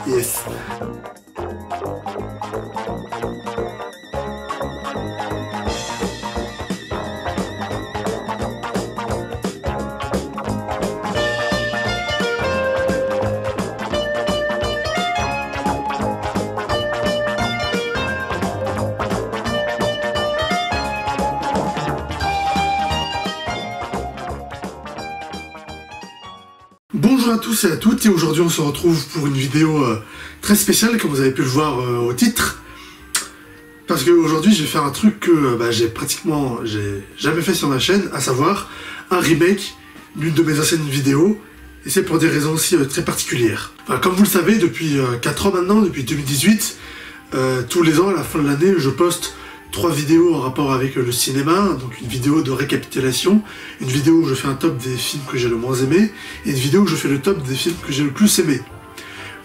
Yes. Bonjour à tous et à toutes, et aujourd'hui on se retrouve pour une vidéo très spéciale, comme vous avez pu le voir au titre. Parce qu'aujourd'hui je vais faire un truc que j'ai jamais fait sur ma chaîne, à savoir un remake d'une de mes anciennes vidéos, et c'est pour des raisons aussi très particulières. Enfin, comme vous le savez, depuis 4 ans maintenant, depuis 2018, tous les ans à la fin de l'année je poste 3 vidéos en rapport avec le cinéma, donc une vidéo de récapitulation, une vidéo où je fais un top des films que j'ai le moins aimé, et une vidéo où je fais le top des films que j'ai le plus aimé.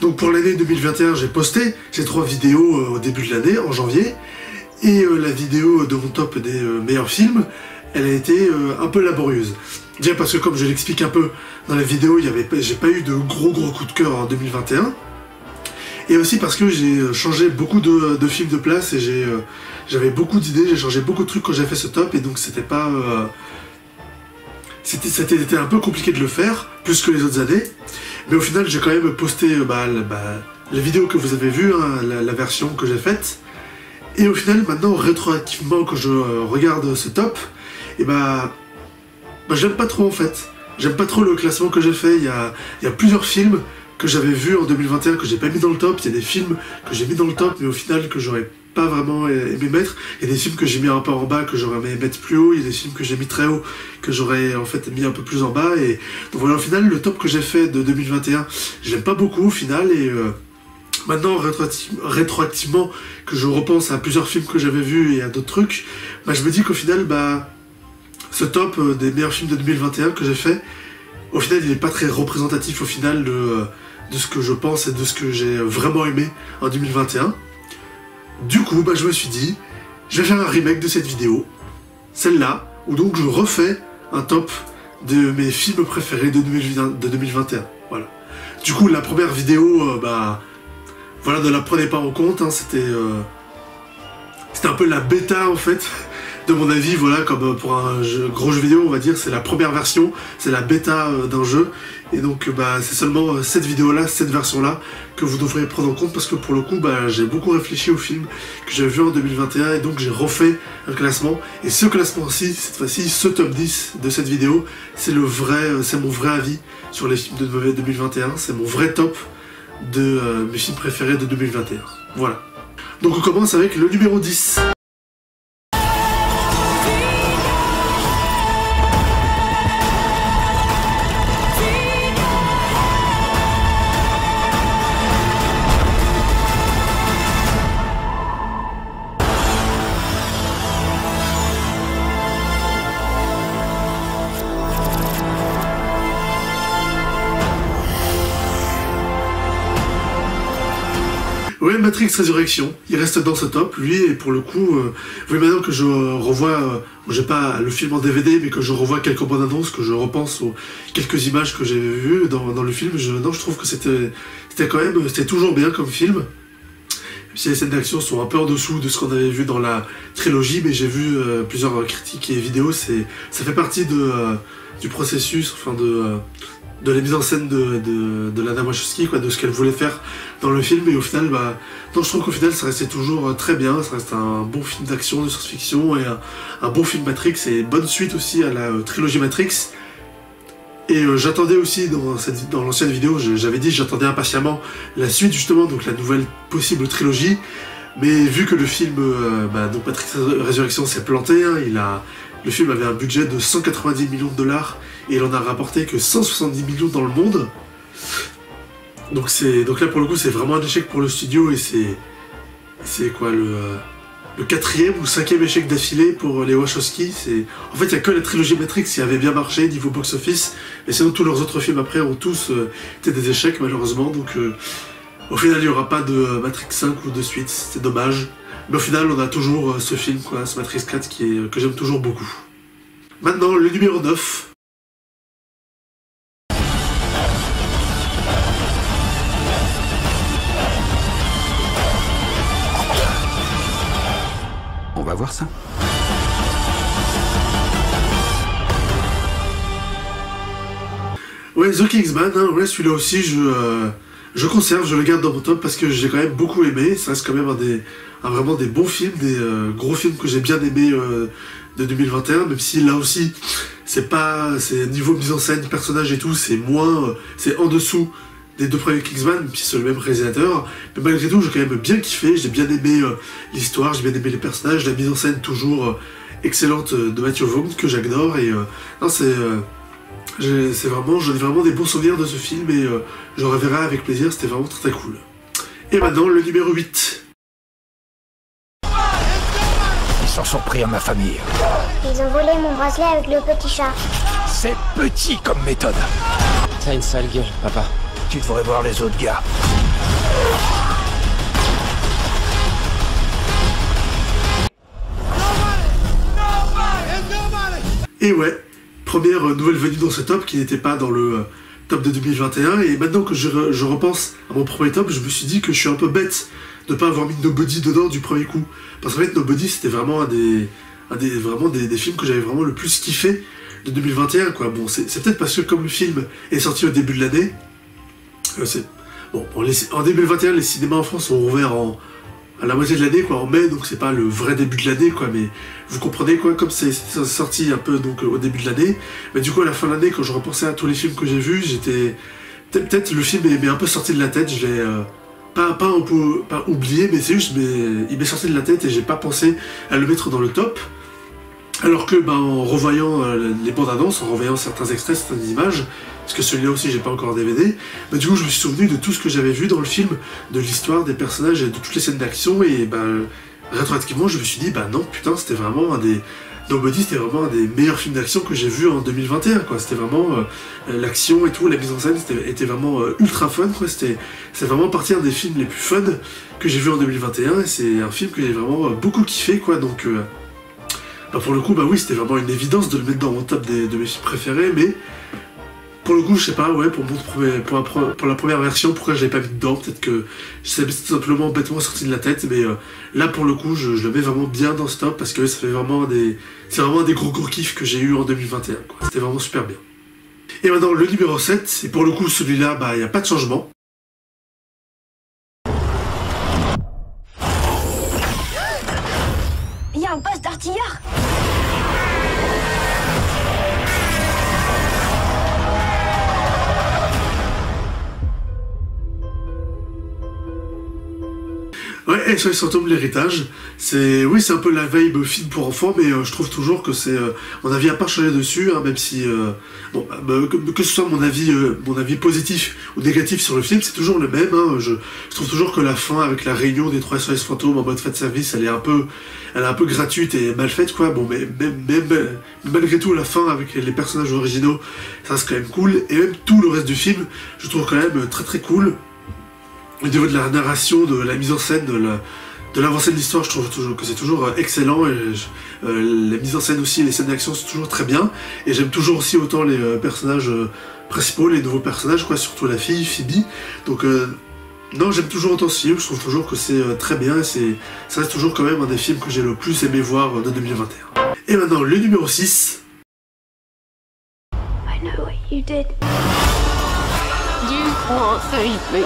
Donc pour l'année 2021, j'ai posté ces 3 vidéos au début de l'année, en janvier, et la vidéo de mon top des meilleurs films, elle a été un peu laborieuse. Déjà parce que comme je l'explique un peu dans la vidéo, j'ai pas eu de gros coup de cœur en 2021, et aussi parce que j'ai changé beaucoup de films de place, et j'avais beaucoup d'idées, j'ai changé beaucoup de trucs quand j'ai fait ce top, et donc c'était pas... C'était un peu compliqué de le faire, plus que les autres années. Mais au final, j'ai quand même posté la vidéo que vous avez vue, hein, la version que j'ai faite. Et au final, maintenant, rétroactivement, quand je regarde ce top, et j'aime pas trop en fait. J'aime pas trop le classement que j'ai fait. Il y a plusieurs films que j'avais vus en 2021 que j'ai pas mis dans le top. Il y a des films que j'ai mis dans le top, mais au final que j'aurais pas vraiment aimé mettre. Il y a des films que j'ai mis un peu en bas que j'aurais aimé mettre plus haut. Il y a des films que j'ai mis très haut que j'aurais en fait mis un peu plus en bas. Et donc voilà, au final, le top que j'ai fait de 2021, je l'aime pas beaucoup au final. Et maintenant, rétroactivement, que je repense à plusieurs films que j'avais vus et à d'autres trucs, je me dis qu'au final, ce top des meilleurs films de 2021 que j'ai fait, au final, il est pas très représentatif au final de ce que je pense et de ce que j'ai vraiment aimé en 2021. Du coup, je me suis dit, je vais faire un remake de cette vidéo, celle-là, où donc je refais un top de mes films préférés de 2021. Voilà. Du coup, la première vidéo, voilà, ne la prenez pas en compte, hein, c'était un peu la bêta en fait. De mon avis, voilà, comme pour un gros jeu vidéo, on va dire, c'est la première version, c'est la bêta d'un jeu, et donc c'est seulement cette vidéo-là, cette version-là, que vous devriez prendre en compte, parce que pour le coup, j'ai beaucoup réfléchi au film que j'avais vu en 2021, et donc j'ai refait un classement, et ce classement-ci, cette fois-ci, ce top 10 de cette vidéo, c'est mon vrai avis sur les films de 2021, c'est mon vrai top de mes films préférés de 2021. Voilà. Donc on commence avec le numéro 10. Ouais, Matrix Résurrection, il reste dans ce top, lui, et pour le coup, oui, maintenant que je revois, j'ai pas le film en DVD, mais que je revois quelques bandes annonces, que je repense aux quelques images que j'ai vues dans le film, je trouve que c'était toujours bien comme film. Même si les scènes d'action sont un peu en dessous de ce qu'on avait vu dans la trilogie, mais j'ai vu plusieurs critiques et vidéos, ça fait partie du processus, enfin de la mise en scène de Lana Wachowski, quoi, de ce qu'elle voulait faire dans le film, et au final, je trouve qu'au final ça restait toujours très bien, ça reste un bon film d'action, de science-fiction, et un bon film Matrix, et bonne suite aussi à la trilogie Matrix. Et j'attendais aussi, dans l'ancienne vidéo, j'avais dit que j'attendais impatiemment la suite justement, donc la nouvelle possible trilogie, mais vu que le film, donc Matrix Résurrection s'est planté, hein, le film avait un budget de 190 millions de dollars, et il en a rapporté que 170 millions dans le monde. Donc là pour le coup c'est vraiment un échec pour le studio, et c'est quoi le 4e ou 5e échec d'affilée pour les Wachowski. En fait il n'y a que la trilogie Matrix qui avait bien marché niveau box-office, mais sinon tous leurs autres films après ont tous été des échecs malheureusement, donc au final il n'y aura pas de Matrix 5 ou de suite, c'est dommage. Mais au final on a toujours ce film, quoi, ce Matrix 4 que j'aime toujours beaucoup. Maintenant le numéro 9. va voir ça. Ouais, The Kingsman, hein, ouais, celui-là aussi, je conserve, je le garde dans mon top parce que j'ai quand même beaucoup aimé. Ça reste quand même vraiment des bons films, des gros films que j'ai bien aimés de 2021, même si là aussi, c'est niveau mise en scène, personnage et tout, c'est moins, c'est en dessous des deux premiers Kingsman, même si c'est le même réalisateur. Mais malgré tout, j'ai quand même bien kiffé, j'ai bien aimé l'histoire, j'ai bien aimé les personnages, la mise en scène toujours excellente de Matthew Vaughn, que j'adore, et non, j'en ai vraiment des bons souvenirs de ce film, et je le reverrai avec plaisir, c'était vraiment très cool. Et maintenant, le numéro 8. Ils s'en sont pris à ma famille. Ils ont volé mon bracelet avec le petit chat. C'est petit comme méthode. T'as une sale gueule, papa. Tu devrais voir les autres gars. Et ouais, première nouvelle venue dans ce top qui n'était pas dans le top de 2021, et maintenant que je repense à mon premier top, je me suis dit que je suis un peu bête de pas avoir mis Nobody dedans du premier coup. Parce qu'en fait, Nobody, c'était vraiment vraiment des films que j'avais vraiment le plus kiffé de 2021, quoi. Bon, c'est peut-être parce que comme le film est sorti au début de l'année, en 2021, les cinémas en France sont ouverts à la moitié de l'année, quoi, en mai, donc c'est pas le vrai début de l'année, quoi, mais vous comprenez, quoi, comme c'est sorti un peu donc au début de l'année, mais du coup à la fin de l'année, quand je repensais à tous les films que j'ai vus, j'étais peut-être le film m'est un peu sorti de la tête, je l'ai pas oublié, mais c'est juste, il m'est sorti de la tête et j'ai pas pensé à le mettre dans le top. Alors que, en revoyant les bandes annonces, en revoyant certains extraits, certaines images, parce que celui-là aussi j'ai pas encore en DVD, du coup je me suis souvenu de tout ce que j'avais vu dans le film, de l'histoire, des personnages et de toutes les scènes d'action, et rétroactivement je me suis dit, non, putain, c'était vraiment Nobody, c'était vraiment un des meilleurs films d'action que j'ai vu en 2021, quoi. C'était vraiment l'action et tout, la mise en scène était vraiment ultra fun, quoi. C'est vraiment partie un des films les plus fun que j'ai vu en 2021, et c'est un film que j'ai vraiment beaucoup kiffé, quoi. Donc pour le coup, oui, c'était vraiment une évidence de le mettre dans mon top de mes films préférés, mais pour le coup, je sais pas, ouais, pour la première version, pourquoi je l'avais pas mis dedans, peut-être que c'est tout simplement bêtement sorti de la tête, mais là, pour le coup, je le mets vraiment bien dans ce top, parce que c'est vraiment un des gros kiffs que j'ai eu en 2021, quoi. C'était vraiment super bien. Et maintenant, le numéro 7, et pour le coup, celui-là, il n'y a pas de changement. Il y a un poste d'artilleur. Ouais, SOS Fantôme, l'héritage, c'est un peu la vibe film pour enfants, mais je trouve toujours que mon avis n'a pas changé dessus, hein, même si, que ce soit mon avis positif ou négatif sur le film, c'est toujours le même, hein. Je trouve toujours que la fin, avec la réunion des 3 SOS Fantômes en mode fan service, elle est un peu gratuite et mal faite, quoi. Bon, mais malgré tout, la fin avec les personnages originaux, ça reste quand même cool, et même tout le reste du film, je trouve quand même très très cool. Au niveau de la narration, de la mise en scène, de l'avancée de l'histoire, je trouve toujours que c'est toujours excellent, et la mise en scène aussi, les scènes d'action sont toujours très bien, et j'aime toujours aussi autant les personnages principaux, les nouveaux personnages, quoi, surtout la fille, Phoebe. Donc non, j'aime toujours autant ce film, je trouve toujours que c'est très bien, et ça reste toujours quand même un des films que j'ai le plus aimé voir de 2021. Et maintenant, le numéro 6. I know what you did. You can't save me.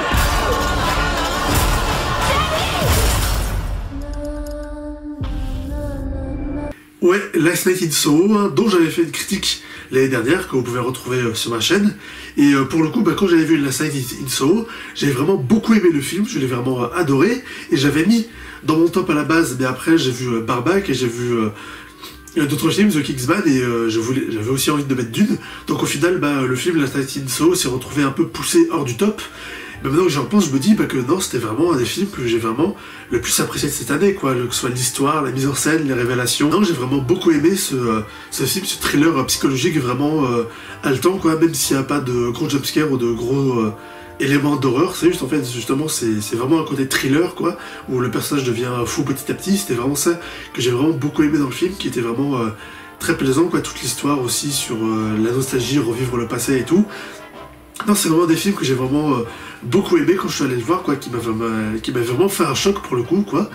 Ouais, Last Night in Soho, hein, dont j'avais fait une critique l'année dernière, que vous pouvez retrouver sur ma chaîne. Et pour le coup, quand j'avais vu Last Night in Soho, j'avais vraiment beaucoup aimé le film, je l'ai vraiment adoré, et j'avais mis dans mon top à la base, mais après j'ai vu Barbac, et j'ai vu d'autres films, The Kingsman, et j'avais aussi envie de mettre Dune. Donc au final, le film Last Night in Soho s'est retrouvé un peu poussé hors du top. Mais maintenant que j'y repense, je me dis que non, c'était vraiment un des films que j'ai vraiment le plus apprécié de cette année, quoi. Que ce soit l'histoire, la mise en scène, les révélations. Non, j'ai vraiment beaucoup aimé ce film, ce thriller psychologique vraiment haletant, quoi. Même s'il n'y a pas de gros jumpscares ou de gros éléments d'horreur, c'est juste, en fait, justement, c'est vraiment un côté thriller, quoi, où le personnage devient fou petit à petit. C'était vraiment ça que j'ai vraiment beaucoup aimé dans le film, qui était vraiment très plaisant, quoi. Toute l'histoire aussi sur la nostalgie, revivre le passé et tout. Non, c'est vraiment des films que j'ai vraiment beaucoup aimé quand je suis allé le voir, quoi, qui m'a vraiment fait un choc pour le coup, quoi.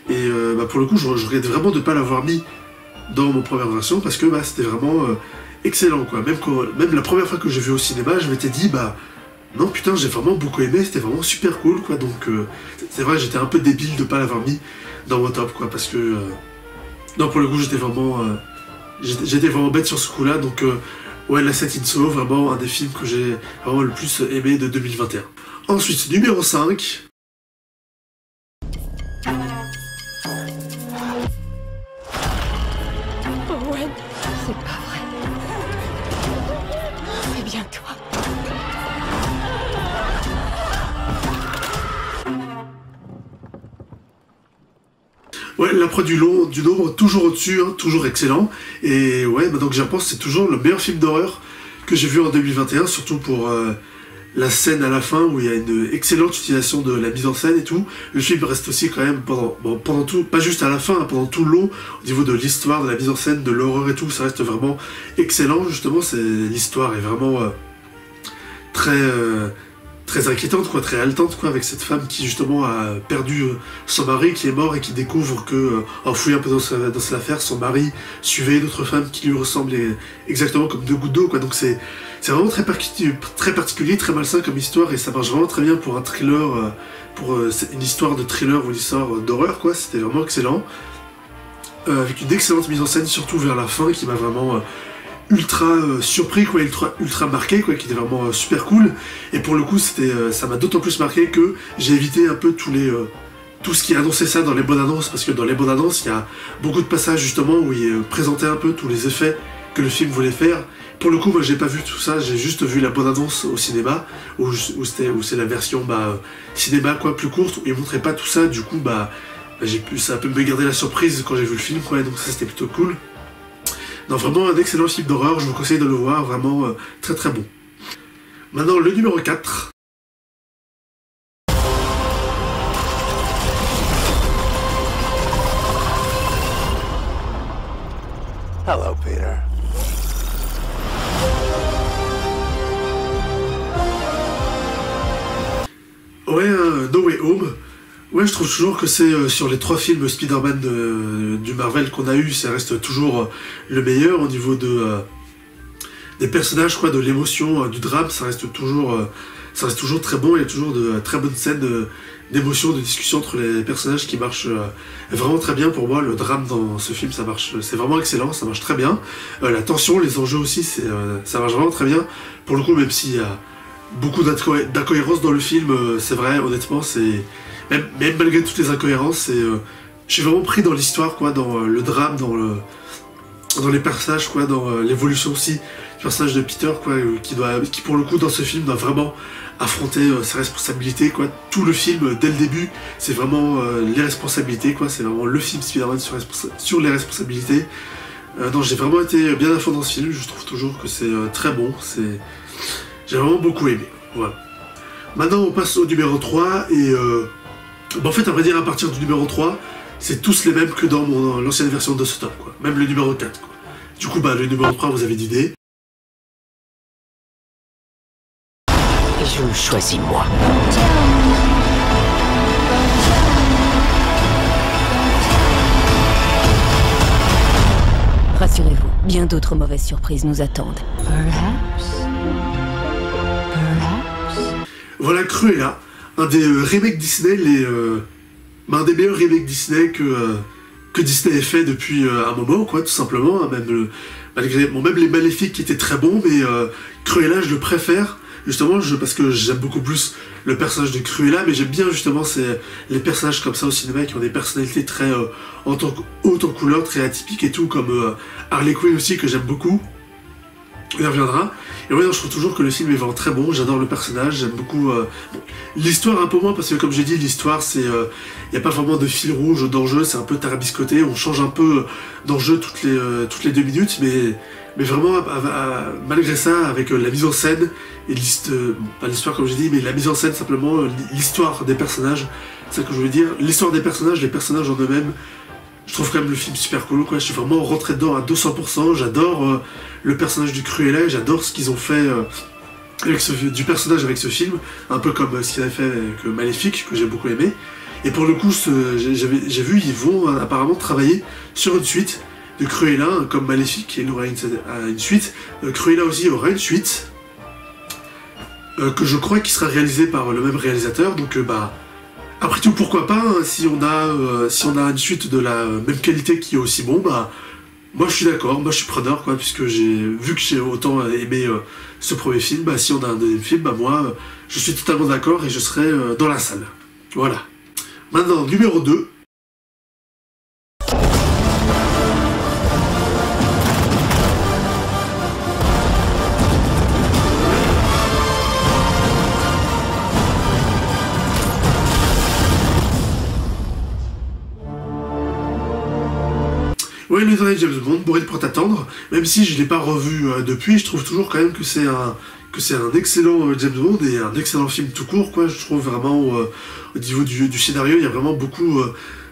Et pour le coup, je regrette vraiment de ne pas l'avoir mis dans mon première version, parce que c'était vraiment excellent, quoi. Même la première fois que j'ai vu au cinéma, je m'étais dit, non putain, j'ai vraiment beaucoup aimé, c'était vraiment super cool, quoi. Donc c'est vrai, j'étais un peu débile de ne pas l'avoir mis dans mon top, quoi, parce que non, pour le coup, j'étais vraiment bête sur ce coup-là. Donc ouais, La 7 in Solo, vraiment un des films que j'ai vraiment le plus aimé de 2021. Ensuite, numéro 5. Owen, c'est pas vrai. C'est bien toi. Ouais, La Proie du Nombre, toujours au-dessus, hein, toujours excellent. Et ouais, maintenant que j'y repense, c'est toujours le meilleur film d'horreur que j'ai vu en 2021, surtout pour la scène à la fin où il y a une excellente utilisation de la mise en scène et tout. Le film reste aussi quand même pendant tout, pas juste à la fin, hein, pendant tout le long, au niveau de l'histoire, de la mise en scène, de l'horreur et tout, ça reste vraiment excellent. Justement, l'histoire est vraiment très inquiétante, quoi, très haletante, quoi, avec cette femme qui justement a perdu son mari, qui est mort, et qui découvre que, en fouillant un peu dans cette affaire, son mari suivait une autre femme qui lui ressemblait exactement comme deux gouttes d'eau, quoi. Donc c'est vraiment très particulier, très malsain comme histoire, et ça marche vraiment très bien pour un thriller, pour une histoire de thriller ou une histoire d'horreur, quoi. C'était vraiment excellent, avec une excellente mise en scène, surtout vers la fin, qui m'a vraiment ultra surpris, quoi, ultra marqué, quoi, qui était vraiment super cool. Et pour le coup, ça m'a d'autant plus marqué que j'ai évité un peu tout ce qui annonçait ça dans les bonnes annonces, parce que dans les bonnes annonces, il y a beaucoup de passages justement où il présentait un peu tous les effets que le film voulait faire. Pour le coup, moi j'ai pas vu tout ça, j'ai juste vu la bonne annonce au cinéma, où c'est la version cinéma, quoi, plus courte, où il montrait pas tout ça. Du coup, ça a un peu me garder la surprise quand j'ai vu le film, quoi, et donc ça c'était plutôt cool. Non, vraiment un excellent film d'horreur, je vous conseille de le voir, vraiment très très bon. Maintenant, le numéro 4. Hello, Peter. Ouais, No Way Home. Ouais, je trouve toujours que c'est sur les 3 films Spider-Man du Marvel qu'on a eu, ça reste toujours le meilleur au niveau des personnages, quoi, de l'émotion, du drame, ça reste toujours très bon. Il y a toujours de très bonnes scènes d'émotion, de discussion entre les personnages qui marchent vraiment très bien. Pour moi, le drame dans ce film, ça marche, c'est vraiment excellent, ça marche très bien. La tension, les enjeux aussi, ça marche vraiment très bien. Pour le coup, même s'il y a beaucoup d'incohérences dans le film, c'est vrai, honnêtement, même malgré toutes les incohérences, je suis vraiment pris dans l'histoire, quoi, dans le drame, dans les personnages, quoi, dans l'évolution aussi du personnage de Peter, quoi, qui pour le coup dans ce film doit vraiment affronter ses responsabilités, quoi. Tout le film, dès le début, c'est vraiment les responsabilités, quoi. C'est vraiment le film Spider-Man sur les responsabilités. Non, j'ai vraiment été bien à fond dans ce film. Je trouve toujours que c'est très bon. J'ai vraiment beaucoup aimé. Voilà. Maintenant, on passe au numéro 3 et en fait, à vrai dire, à partir du numéro 3, c'est tous les mêmes que dans l'ancienne version de ce top, quoi. Même le numéro 4, quoi. Du coup, le numéro 3, vous avez d'idées. Je choisis moi. Rassurez-vous, bien d'autres mauvaises surprises nous attendent. Voilà Cruella, un des remakes Disney, un des meilleurs remakes Disney que Disney ait fait depuis un moment, quoi, tout simplement. Hein, même les Maléfiques qui étaient très bons, mais Cruella, je le préfère, justement, parce que j'aime beaucoup plus le personnage de Cruella, mais j'aime bien justement les personnages comme ça au cinéma qui ont des personnalités très hautes en couleur, très atypiques et tout, comme Harley Quinn aussi, que j'aime beaucoup. On y reviendra. Et ouais, non, je trouve toujours que le film est vraiment très bon, j'adore le personnage, j'aime beaucoup l'histoire un peu moins, parce que comme j'ai dit, l'histoire c'est il n'y a pas vraiment de fil rouge d'enjeu, c'est un peu tarabiscoté, on change un peu d'enjeu toutes les 2 minutes, mais vraiment malgré ça, avec la mise en scène et pas l'histoire comme j'ai dit, mais la mise en scène simplement, l'histoire des personnages, c'est ça que je voulais dire, l'histoire des personnages, les personnages en eux-mêmes, je trouve quand même le film super cool, quoi. Je suis vraiment rentré dedans à 200%, j'adore le personnage du Cruella, j'adore ce qu'ils ont fait du personnage avec ce film, un peu comme ce qu'ils avaient fait avec Maléfique, que j'ai beaucoup aimé. Et pour le coup, j'ai vu, ils vont apparemment travailler sur une suite de Cruella, comme Maléfique, et aura une suite. Cruella aussi aura une suite, que je crois qu'il sera réalisé par le même réalisateur, donc bah... Après tout, pourquoi pas, hein, si on a une suite de la même qualité qui est aussi bon, bah... Moi je suis d'accord, moi je suis preneur, quoi, puisque vu que j'ai autant aimé ce premier film, bah si on a un deuxième film, bah moi, je suis totalement d'accord et je serai dans la salle. Voilà. Maintenant, numéro 2. Ouais, le dernier James Bond, Mourir pour t'attendre, même si je ne l'ai pas revu depuis, je trouve toujours quand même que c'est un excellent James Bond et un excellent film tout court, quoi. Je trouve vraiment, au niveau du scénario, il y a vraiment beaucoup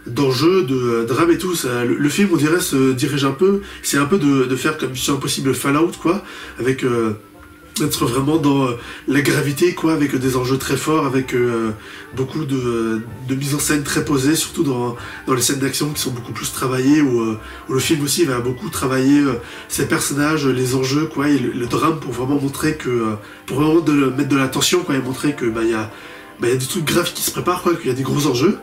d'enjeux, de drame et tout. Ça, le film, on dirait, se dirige un peu, c'est un peu de faire comme Mission Impossible Fallout, quoi, avec... être vraiment dans la gravité, quoi, avec des enjeux très forts, avec beaucoup de mise en scène très posée, surtout dans les scènes d'action qui sont beaucoup plus travaillées, où le film aussi va beaucoup travailler ses personnages, les enjeux, quoi, et le drame pour vraiment montrer que, pour vraiment mettre de la tension, quoi, et montrer que bah, y a des trucs graves qui se préparent, quoi, qu'il y a des gros enjeux.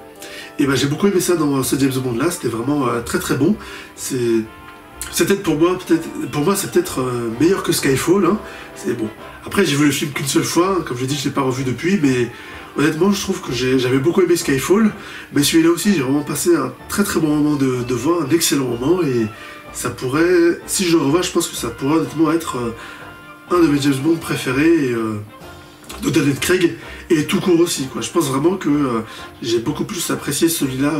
Et bah, j'ai beaucoup aimé ça dans ce James Bond là, c'était vraiment très très bon. C'est peut-être pour moi c'est peut-être meilleur que Skyfall, hein. C'est bon. Après j'ai vu le film qu'une seule fois, comme je l'ai dit, je l'ai pas revu depuis, mais honnêtement je trouve que j'avais beaucoup aimé Skyfall, mais celui-là aussi j'ai vraiment passé un très très bon moment de voir, un excellent moment, et ça pourrait, si je le revois, je pense que ça pourrait honnêtement être un de mes James Bond préférés, de Daniel Craig, et tout court aussi, quoi. Je pense vraiment que j'ai beaucoup plus apprécié celui-là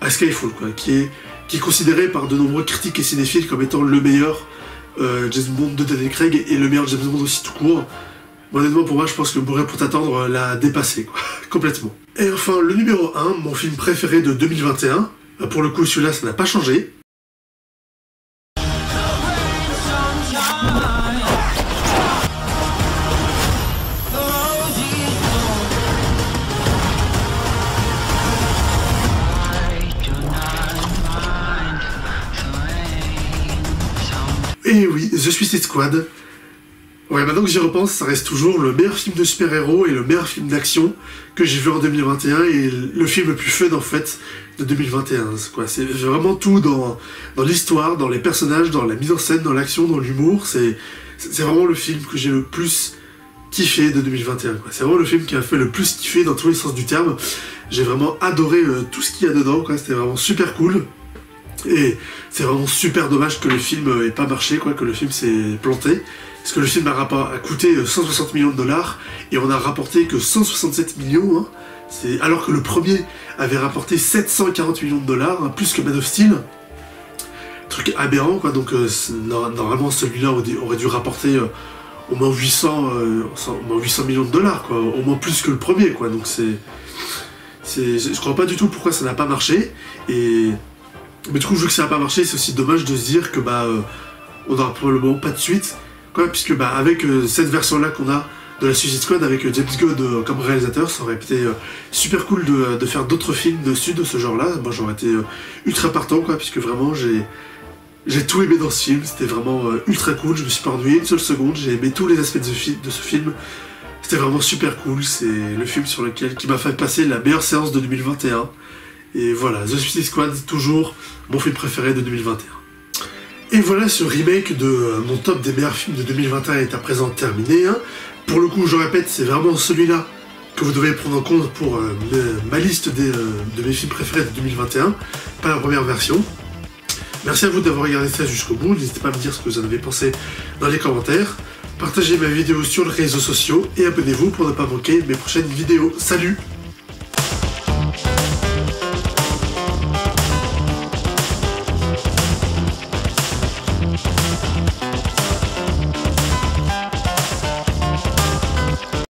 à Skyfall, quoi, qui est considéré par de nombreux critiques et cinéphiles comme étant le meilleur James Bond de Daniel Craig et le meilleur James Bond aussi tout court. Honnêtement, pour moi, je pense que Mourir pour t'attendre l'a dépassé, quoi, complètement. Et enfin, le numéro 1, mon film préféré de 2021. Pour le coup, celui-là, ça n'a pas changé. Et oui, The Suicide Squad. Ouais, maintenant que j'y repense, ça reste toujours le meilleur film de super-héros et le meilleur film d'action que j'ai vu en 2021 et le film le plus fun en fait de 2021. Quoi. C'est vraiment tout dans l'histoire, dans les personnages, dans la mise en scène, dans l'action, dans l'humour. C'est vraiment le film que j'ai le plus kiffé de 2021. C'est vraiment le film qui m'a fait le plus kiffer dans tous les sens du terme. J'ai vraiment adoré tout ce qu'il y a dedans, quoi. C'était vraiment super cool. Et c'est vraiment super dommage que le film ait pas marché, quoi, que le film s'est planté. Parce que le film a coûté 160 millions de dollars et on a rapporté que 167 millions, hein. Alors que le premier avait rapporté 740 millions de dollars, hein, plus que Man of Steel. Truc aberrant, quoi. Donc normalement celui-là aurait dû rapporter au moins 800 millions de dollars, quoi. Au moins plus que le premier, quoi. Donc je crois pas du tout pourquoi ça n'a pas marché. Mais du coup, vu que ça n'a pas marché, c'est aussi dommage de se dire que on n'aura probablement pas de suite, quoi, puisque avec cette version-là qu'on a de la Suicide Squad avec James Gunn comme réalisateur, ça aurait été super cool de faire d'autres films dessus de ce genre-là. Moi, j'aurais été ultra partant, quoi, puisque vraiment j'ai tout aimé dans ce film. C'était vraiment ultra cool. Je me suis pas ennuyé une seule seconde. J'ai aimé tous les aspects de ce film. C'était vraiment super cool. C'est le film qui m'a fait passer la meilleure séance de 2021. Et voilà, The Suicide Squad, toujours mon film préféré de 2021. Et voilà, ce remake de mon top des meilleurs films de 2021 est à présent terminé, hein. Pour le coup, je répète, c'est vraiment celui-là que vous devez prendre en compte pour ma liste de mes films préférés de 2021, pas la première version. Merci à vous d'avoir regardé ça jusqu'au bout, n'hésitez pas à me dire ce que vous en avez pensé dans les commentaires. Partagez ma vidéo sur les réseaux sociaux et abonnez-vous pour ne pas manquer mes prochaines vidéos. Salut!